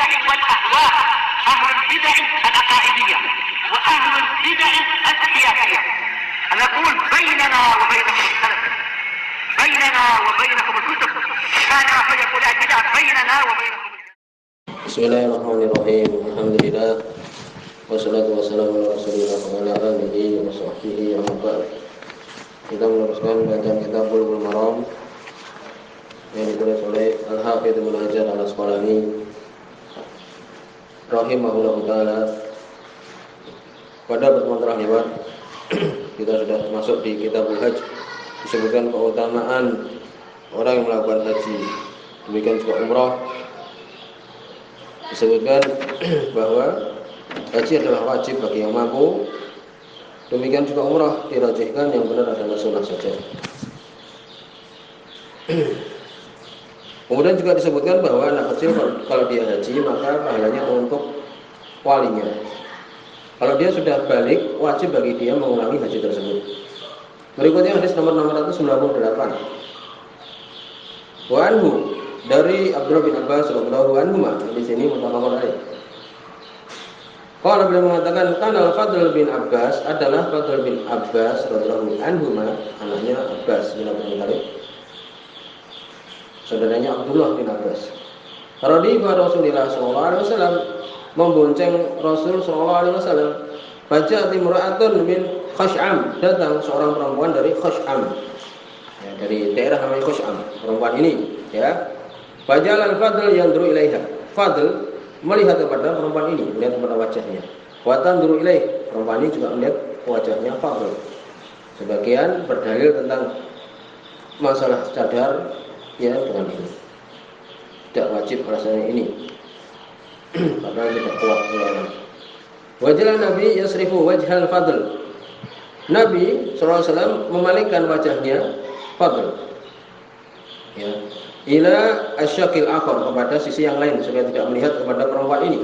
البدع والأهواء، أهل البدع العقائدية وأهل البدع السياسية. نقول بيننا وبينكم السلف، بيننا وبينكم الكتب، كان فيقول البدع بيننا وبينكم. Bismillahirrahmanirrahim. Alhamdulillah. Wassalatu wassalamu ala Rasulillah wa ala alihi wa sahbihi wa ba'd. Kita meneruskan bacaan kitab Bulughul Maram yang ditulis oleh Al-Hafidz Ibnu Hajar Al-Asqalani rahimahullah taala. Pada pertemuan terakhir kita sudah masuk di Kitabul Hajj, disebutkan keutamaan orang yang melakukan haji, demikian juga umrah. Disebutkan bahwa haji adalah wajib bagi yang mampu, demikian juga umrah dirajihkan, yang benar adalah sunnah saja. Kemudian juga disebutkan bahwa anak kecil kalau dia haji maka pahalanya untuk walinya. Kalau dia sudah balik, wajib bagi dia mengulangi haji tersebut. Berikutnya hadis nomor 698. Wa anhu, dari Abdullah bin Abbas radhiyallahu anhu, di sini muttafaqun alaih. Kalau beliau mengatakan kana Fadl bin Abbas, adalah Fadl bin Abbas radhiyallahu anhu, anaknya Abbas bin Abdul Muthalib, saudaranya Abdullah bin Abbas. Radhiyallahu Rasulullah sallallahu alaihi wasallam, membonceng Rasul sallallahu alaihi wasallam. Baca timra'atun min Khash'am, datang seorang perempuan dari Khash'am, ya, dari daerah namanya Khash'am. Perempuan ini, ya. Fajalal Fadl yanzuru ilaiha. Fadl melihat kepada perempuan ini, melihat kepada wajahnya. Wa tanzuru ilaih, perempuan ini juga melihat wajahnya Fadl. Sebagian berdalil tentang masalah cadar, ya, dengan ini. Tidak wajib rasanya ini, karena tidak kuat ulama. Wajah Nabi yasrifu wajhal Fadl. Nabi SAW memalingkan wajahnya Fadl, ya, ila asyakil akhar, kepada sisi yang lain, supaya tidak melihat kepada perempuan ini.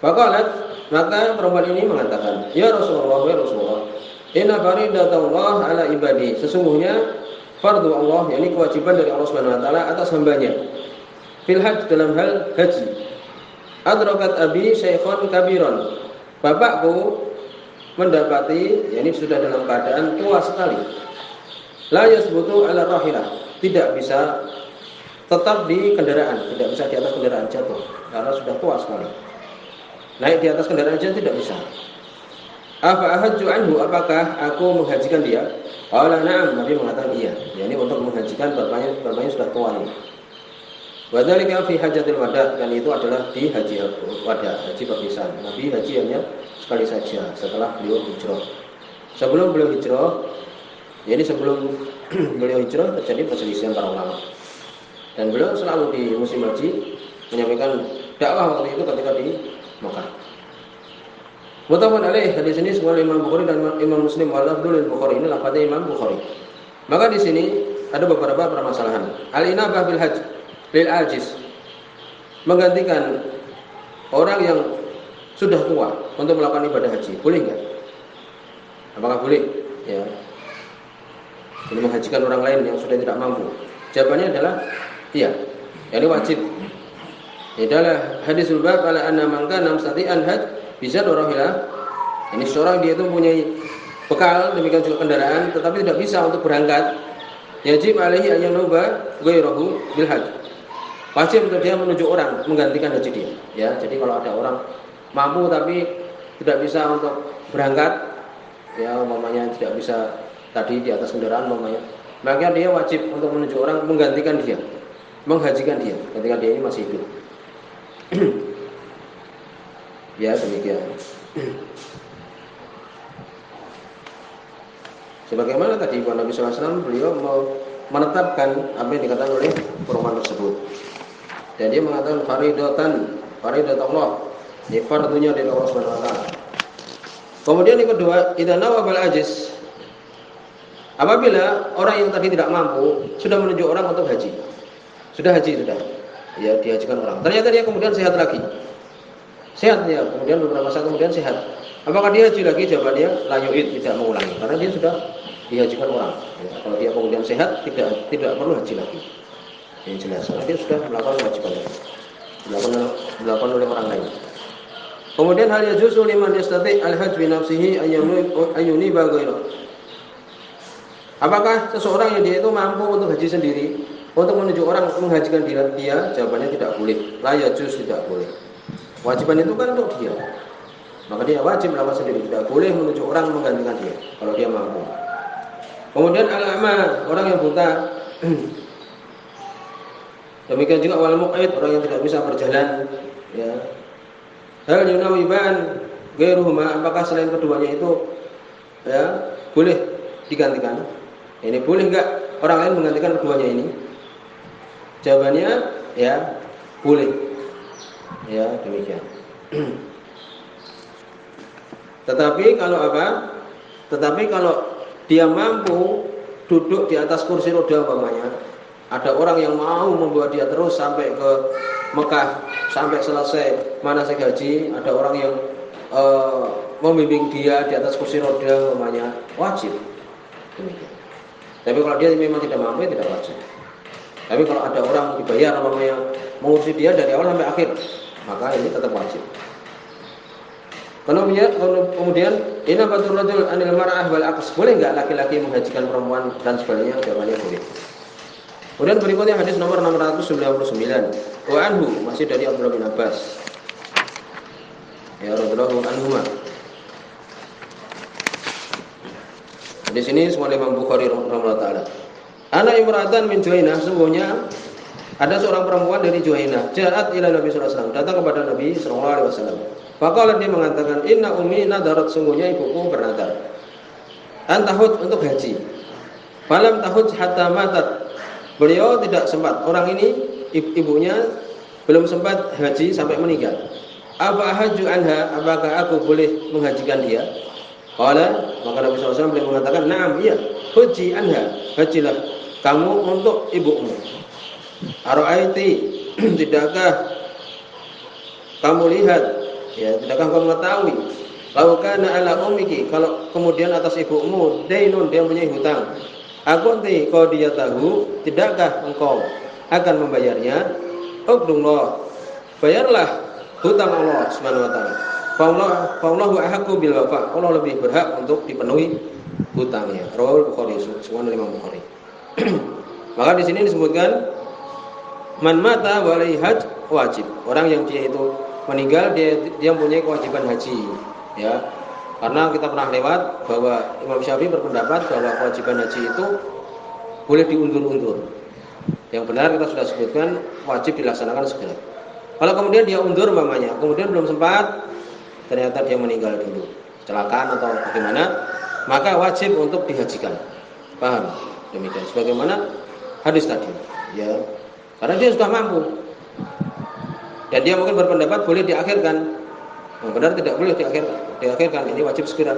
Faqalat, maka perempuan ini mengatakan, ya Rasulullah, ya Rasulullah, inna faridatullah ala ibadi, sesungguhnya fardu Allah, yakni kewajiban dari Allah Subhanahu wa taala atas hambanya, fil hajj, dalam hal haji. Adrakat abi syaikhan kabiran, bapakku mendapati, yakni sudah dalam keadaan tua sekali. La yasbutu ala rahilah, tidak bisa tetap di kendaraan, tidak bisa di atas kendaraan, jatuh karena sudah tua sekali. Naik di atas kendaraan saja tidak bisa. Afa ahajju anhu, apakah aku menghajikan dia? Qala na'am, Nabi mengatakan iya, yakni untuk menghajikan bapaknya sudah tua ini. Wa dzalika fi hajatil wada, dan itu adalah di haji wada, haji perpisahan. Nabi haji hanya sekali saja setelah beliau hijrah. Sebelum beliau hijrah, jadi sebelum beliau hijrah terjadi perselisihan para ulama, dan beliau selalu di musim haji menyampaikan dakwah waktu itu ketika di Makkah. Muttafaqun alaih, hadis ini semua Imam Bukhari dan Imam Muslim, wa lafdzul Bukhari, ini lafadznya Imam Bukhari. Maka di sini ada beberapa permasalahan. Al-inabah bil hajj lil ajiz, menggantikan orang yang sudah tua untuk melakukan ibadah haji, boleh enggak? Apakah boleh? Ya. Ini menghajikan orang lain yang sudah tidak mampu. Jawabannya adalah iya, yani wajib. Adalah hadisul bab ala anna man kana mustati'an hajj bisa dorohilah. Ini seorang dia itu mempunyai bekal, demikian juga kendaraan, tetapi tidak bisa untuk berangkat. Yajib alaihi an yanuba ghairahu bil hajj. Wajib untuk dia menunjuk orang menggantikan haji dia. Ya, jadi kalau ada orang mampu tapi tidak bisa untuk berangkat, ya umpamanya tidak bisa tadi di atas kendaraan umpamanya, maka dia wajib untuk menunjuk orang menggantikan dia, menghajikan dia ketika dia ini masih hidup. Ya, demikian. Sebagaimana tadi Nabi SAW, beliau menetapkan apa yang dikatakan oleh perempuan tersebut, dan dia mengatakan faridat Allah, ini fardunya dari Allah Subhanahu wa taala. Kemudian yang kedua, idza nawabal ajiz, apabila orang yang tadi tidak mampu sudah menunjuk orang untuk haji, sudah haji, ya, dihajikan orang, ternyata dia kemudian sehat lagi, ya, kemudian beberapa saat kemudian sehat, apakah dia haji lagi? Jawabannya la yu'id, tidak mengulangi, karena dia sudah dihajikan orang. Ya, kalau dia kemudian sehat, tidak perlu haji lagi. Ini jelas, karena dia sudah melakukan kewajiban. dilakukan oleh orang lain. Kemudian hal yajuzu liman yastati al-hajj bi nafsihi ayuni bagairo. Apakah seseorang yang dia itu mampu untuk haji sendiri, untuk menuju orang menghajikan dia? Jawabannya tidak boleh. La yajuz, tidak boleh. Kewajiban itu kan untuk dia. Maka dia wajib melakukan sendiri, tidak boleh menuju orang menggantikan dia kalau dia mampu. Kemudian al-a'ma, orang yang buta. Demikian juga wal muqid, orang yang tidak bisa berjalan, ya. Hal yunawiban ghairuhuma, apakah selain keduanya itu ya boleh digantikan? Ini boleh enggak orang lain menggantikan keduanya ini? Jawabannya ya boleh. Ya, demikian. Tetapi kalau dia mampu duduk di atas kursi roda umpamanya, ada orang yang mau membawa dia terus sampai ke Mekah, sampai selesai manasik haji, ada orang yang membimbing dia di atas kursi roda umpamanya, wajib. Demikian. Tapi kalau dia memang tidak mampu, tidak wajib. Tapi kalau ada orang dibayar umpamanya mengurusi dia dari awal sampai akhir, maka ini tetap wajib. Kemudian inabatul rajul anil mar'ah wal aqs, boleh enggak laki-laki menghajikan perempuan dan sebaliknya? Jawabannya boleh. Kemudian berikutnya hadis nomor 699. Wa anhu, masih dari Abdullah bin Abbas. Ya radhiyallahu anhuma. Di sini semua Imam Bukhari rahimahullah taala. Ana imra'atan min Juhainah, sungguhnya ada seorang perempuan dari Juhainah, ja'at ila Nabi sallallahu alaihi wasallam, datang kepada Nabi sallallahu alaihi wasallam. Faqala, dia mengatakan, inna ummi nadarat, sungguhnya ibuku bernadar antahud, untuk haji. Falam tahud hatta matat, beliau tidak sempat, orang ini ibunya belum sempat haji sampai meninggal. Apa haju anha, apakah aku boleh menghajikan dia? Qala, maka Nabi SAW beliau mengatakan, na'am, iya, huji anha, hajilah kamu untuk ibumu. Ara'aiti, tidakkah kamu lihat, ya, tidakkah kamu mengetahui, lau kana ala ummiki, kalau kemudian atas ibumu dainun, dia mempunyai hutang, akunti kau dia tahu, tidakkah engkau akan membayarnya? Uqdullah, bayarlah hutang Allah Subhanahu wa taala. Fa'allahu ahaqqu bil wafa, Allah lebih berhak untuk dipenuhi hutangnya. Rawahu Bukhari, semua dari Imam Bukhari. Maka di sini disebutkan man mata wa alaihi hajj wajib. Orang yang dia itu meninggal, dia mempunyai kewajiban haji, ya. Karena kita pernah lewat bahwa Imam Syafi'i berpendapat bahwa kewajiban haji itu boleh diundur-undur. Yang benar kita sudah sebutkan wajib dilaksanakan segera. Kalau kemudian dia undur umpamanya, kemudian belum sempat, ternyata dia meninggal dulu, kecelakaan atau bagaimana, maka wajib untuk dihajikan. Paham? Demikian. Sebagaimana hadis tadi, ya. Karena dia sudah mampu. Dan dia mungkin berpendapat boleh diakhirkan. Yang benar tidak boleh diakhirkan. Ini wajib segera.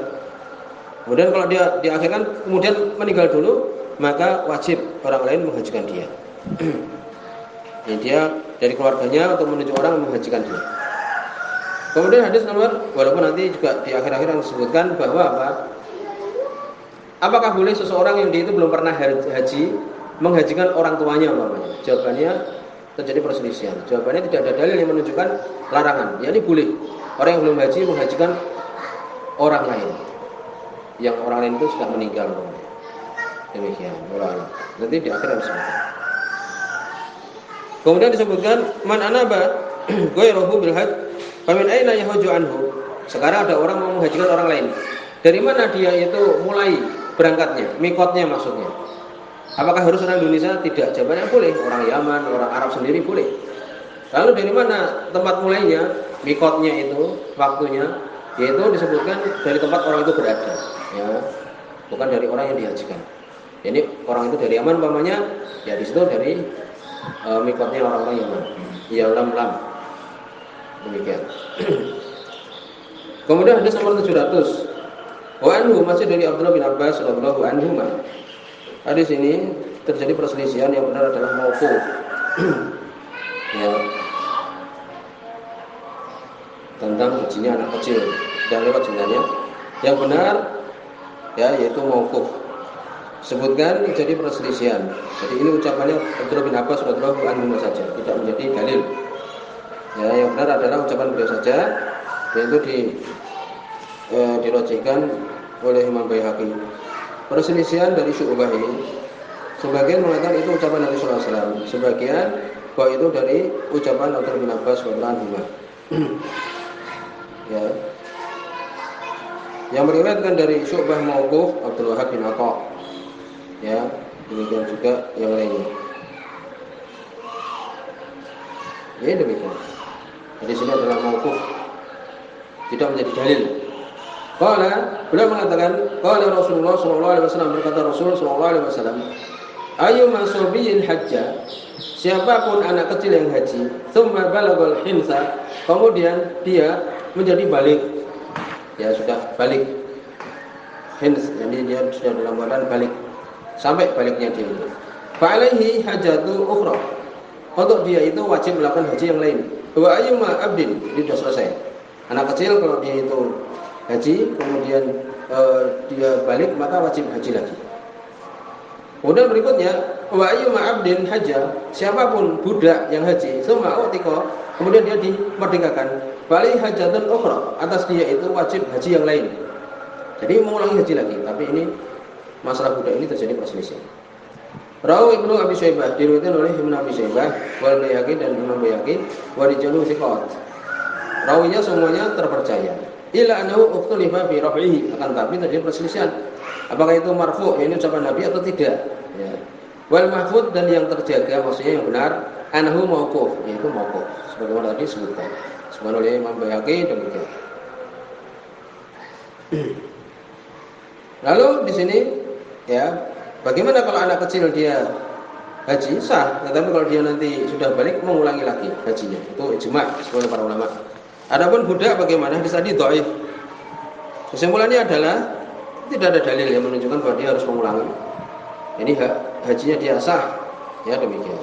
Kemudian kalau dia diakhirkan, kemudian meninggal dulu, maka wajib orang lain menghajikan dia. Ini dia dari keluarganya untuk menuju orang menghajikan dia. Kemudian hadis nomor, walaupun nanti juga di akhir-akhir disebutkan bahwa apa? Apakah boleh seseorang yang dia itu belum pernah haji menghajikan orang tuanya umpamanya? Jawabannya terjadi perselisihan. Jawabannya tidak ada dalil yang menunjukkan larangan. Ya, ini boleh. Orang yang belum haji menghajikan orang lain, yang orang lain itu sudah meninggal. Demikian. Nanti di akhir disebutkan. Kemudian disebutkan man anaba ghairuhu bil hajj famin aina yahujju anhu. Sekarang ada orang mau menghajikan orang lain. Dari mana dia itu mulai berangkatnya? Mikotnya maksudnya. Apakah harus orang Indonesia? Tidak. Jawabannya boleh. Orang Yaman, orang Arab sendiri boleh. Lalu dari mana tempat mulainya? Mikotnya itu, waktunya, yaitu disebutkan dari tempat orang itu berada, ya, bukan dari orang yang dihajikan. Jadi orang itu dari Yaman umpamanya, ya di situ dari mikotnya orang-orang Yaman. Ya lam. Demikian. Kemudian hadis nomor 700. Wa anhu, masih dari Abdullah bin Abbas radhiyallahu anhu. Hadis ini terjadi perselisihan, yang benar adalah mauquf. Ya. Tentang hajinya anak kecil, dan lewat jumlahnya. Yang benar, ya, yaitu mauquf. Sebutkan jadi perselisihan. Jadi ini ucapannya Abdullah bin Abbas radhiyallahu anhu saja, tidak menjadi dalil. Ya, yang benar adalah ucapan beliau saja, yaitu dirojihkan oleh Imam Baihaqi. Perselisihan dari Syu'bah ini, sebagian mengatakan itu ucapan Nabi sallallahu alaihi wasallam, sebagian bahwa itu dari ucapan Abdullah bin Abbas radhiyallahu anhu. Ya. Yang meriwayatkan dari Syu'bah mauquf Abdul Wahab bin Atha. Ya, demikian juga yang lainnya. Ya, demikian. Di sini adalah mauquf, tidak menjadi dalil. Beliau mengatakan, qala Rasulullah sallallahu alaihi wasallam, berkata Rasul sallallahu alaihi wasallam, ayyuma sabiyyin hajja, siapapun anak kecil yang haji, tsumma balagal hinsa, kemudian dia menjadi balik. Ya, sudah balik. Hins, jadi dia sudah dalam keadaan balik. Sampai baliknya dia itu. Fa alaihi hajatu ukhra. Untuk dia itu wajib melakukan haji yang lain. Wa ayyuma abdin, ini sudah selesai. Anak kecil kalau dia itu haji, kemudian dia balik, maka wajib haji lagi. Kemudian berikutnya, wa ayyuma abdin hajja, siapapun budak yang haji, summa utika, kemudian dia dimerdekakan, bali hajatun ukhra, atas dia itu wajib haji yang lain. Jadi mengulangi haji lagi, tapi ini masalah budak ini terjadi perselisihan. Rawi Ibnu Abi Syaibah, diriwayatkan oleh Ibnu Abi Syaibah, wal Baihaqi dan Imam Baihaqi, wa rijaluhu thiqat. Rawinya semuanya terpercaya. Ila annahu ukhtulifa fi raf'ihi, akan tapi terjadi perselisihan. Apakah itu marfu', ini ucapan Nabi atau tidak? Ya. Wal mahfud, dan yang terjaga, maksudnya yang benar, annahu mauquf, yaitu mauquf. Sebagaimana tadi disebutkan. Sebagaimana oleh Imam Baihaqi demikian. Lalu di sini, ya, bagaimana kalau anak kecil dia haji sah, tetapi kalau dia nanti sudah balik mengulangi lagi hajinya, itu ijma' oleh para ulama. Adapun budak bagaimana? Hadis tadi dhaif. Kesimpulannya adalah tidak ada dalil yang menunjukkan bahwa dia harus mengulangi. Ini hajinya dia sah. Ya, demikian.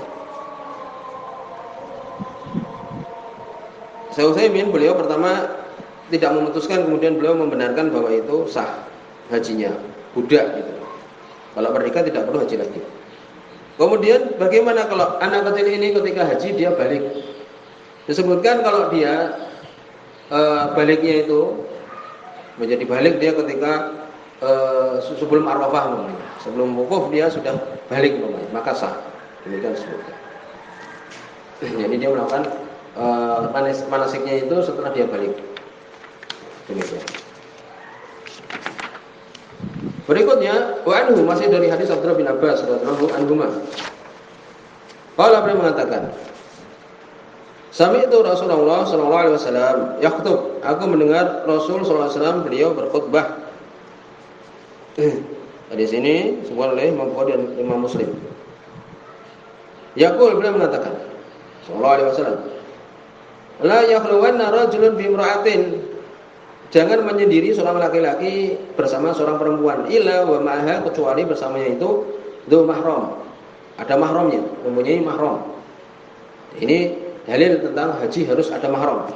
Syekh Utsaimin, beliau pertama tidak memutuskan, kemudian beliau membenarkan bahwa itu sah hajinya budak gitu. Kalau merdeka tidak perlu haji lagi. Kemudian bagaimana kalau anak kecil ini ketika haji dia balik? Disebutkan kalau dia baliknya itu menjadi balik dia ketika sebelum Arafah namanya. Sebelum wukuf dia sudah balik namanya, maka sah. Demikian disebutkan. Jadi dia melakukan manasiknya itu setelah dia balik. Demikian. Berikutnya, wa anhu, masih dari hadis Abdullah bin Abbas radhiyallahu anhuma. Qala, beliau mengatakan, sami'tu Rasulullah sallallahu alaihi wasallam yakhutub, aku mendengar Rasul sallallahu alaihi wasallam beliau berkhutbah. Di sini disebutkan oleh Imam Bukhari dan Imam Muslim. Yaqul, beliau mengatakan sallallahu alaihi wasallam, la yakhluwanna rajulun bi imra'atin, jangan menyendiri seorang laki-laki bersama seorang perempuan, illa wa ma'aha, kecuali bersamanya itu dzu mahram, ada mahramnya, mempunyai mahram. Ini dalil tentang haji harus ada mahram.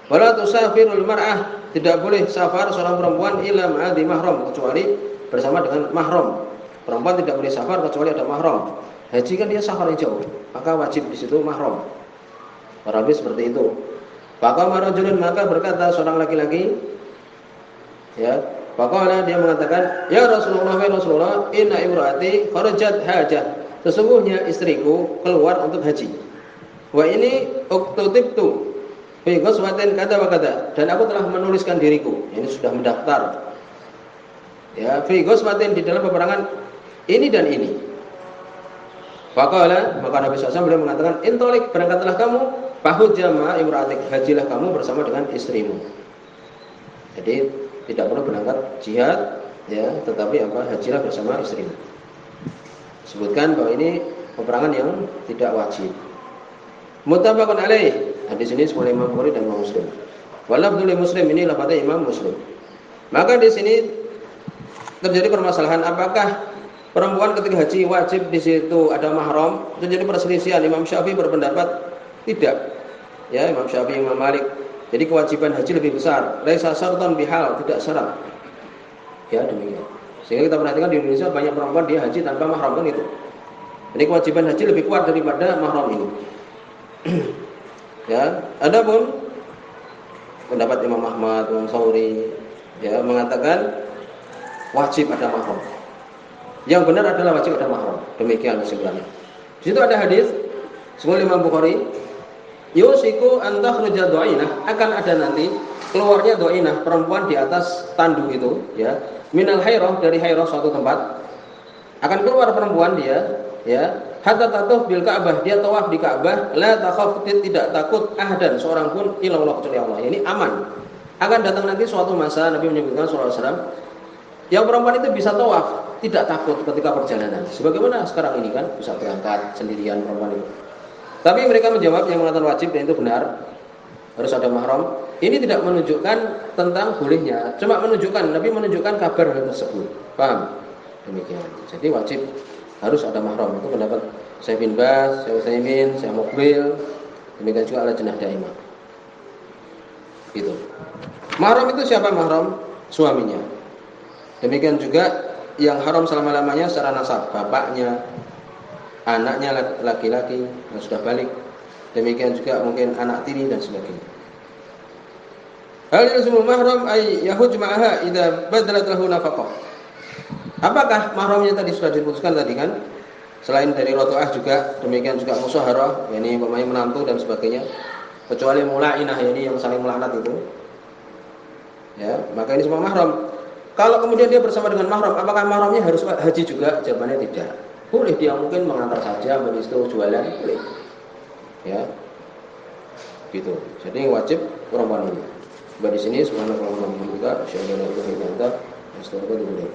Wala tusafirul mar'ah, tidak boleh safar seorang perempuan illa ma'adhi mahram, kecuali bersama dengan mahram. Perempuan tidak boleh safar kecuali ada mahram. Haji kan dia safar yang jauh, maka wajib di situ mahram. Para hadis seperti itu. Faqama rajulun, maka berkata seorang laki-laki, ya, faqala, dia mengatakan, ya Rasulullah, ya Rasulullah, inna imraati kharajat hajah, sesungguhnya istriku keluar untuk haji. Wa ini uktutibtu fi ghazwatin kada wa kada, dan aku telah menuliskan diriku, ini sudah mendaftar. Ya, fi ghazwatin, di dalam peperangan ini dan ini. Faqala, maka Nabi SAW beliau mengatakan, intolik, berangkatlah kamu, fahujjama imra'atik, hajilah kamu bersama dengan istrimu. Jadi tidak perlu berangkat jihad, ya, tetapi hajilah bersama istrimu. Sebutkan bahwa ini peperangan yang tidak wajib. Muttafaqun alaih, hadis ini oleh Imam Bukhari dan Imam Muslim. Walafdzul Muslim, ini lafaznya Imam Muslim. Maka di sini terjadi permasalahan, apakah perempuan ketika haji wajib di situ ada mahram? Terjadi perselisihan. Imam Syafi'i berpendapat tidak. Ya, Imam Syafi'i, Imam Malik. Jadi kewajiban haji lebih besar. Laisa syartan bihal, tidak syarat. Ya, demikian. Sehingga kita perhatikan di Indonesia banyak perempuan dia haji tanpa mahram, kan itu. Jadi kewajiban haji lebih kuat daripada mahram ini. Ya, adapun pendapat Imam Ahmad, Imam Tsauri ya mengatakan wajib ada mahram. Yang benar adalah wajib ada mahram. Demikian kesimpulannya. Di situ ada hadis sebagaimana Imam Bukhari, yusiku an takhruja dhainah, akan ada nanti keluarnya dhainah, perempuan di atas tandu itu ya, minal hairah, dari hairah suatu tempat. Akan keluar perempuan dia ya, hatta tatuf bil Ka'bah, dia tawaf di Ka'bah, la takhaf, tidak takut ahdan seorang pun illallah kecuali Allah. Ini aman. Akan datang nanti suatu masa, Nabi menyebutkan sallallahu alaihi wasallam, yang perempuan itu bisa tawaf, tidak takut ketika perjalanan. Sebagaimana sekarang ini kan bisa berangkat sendirian perempuan itu. Tapi mereka menjawab yang mengatakan wajib dan itu benar, harus ada mahram. Ini tidak menunjukkan tentang bolehnya, cuma menunjukkan, Nabi menunjukkan kabar hal tersebut. Paham? Demikian. Jadi wajib harus ada mahram. Itu pendapat Syekh bin Baz, Syekh Utsaimin, Syekh Muqbil, demikian juga Lajnah Daimah. Gitu. Mahram itu siapa mahram? Suaminya. Demikian juga yang haram selama-lamanya secara nasab, bapaknya, anaknya laki-laki yang sudah balik. Demikian juga mungkin anak tiri dan sebagainya. Hal yalzumul mahram ay yahuj ma'aha idza badalat lahu nafaqah. Apakah mahramnya tadi sudah diputuskan tadi kan? Selain dari rotu'ah juga, demikian juga musyaharah, yakni pemain menantu dan sebagainya. Kecuali mula'inah, yakni yang saling melaknat itu. Ya, maka ini semua mahram. Kalau kemudian dia bersama dengan mahram, apakah mahramnya harus haji juga? Jawabannya tidak. Boleh dia mungkin mengantar saja, habis itu jualan, boleh. Ya. Gitu. Jadi wajib perempuan ini. Di sini subhanallah wa bihamdihi, asyhadu an la ilaha illa anta, astaghfiruka wa atubu ilaik.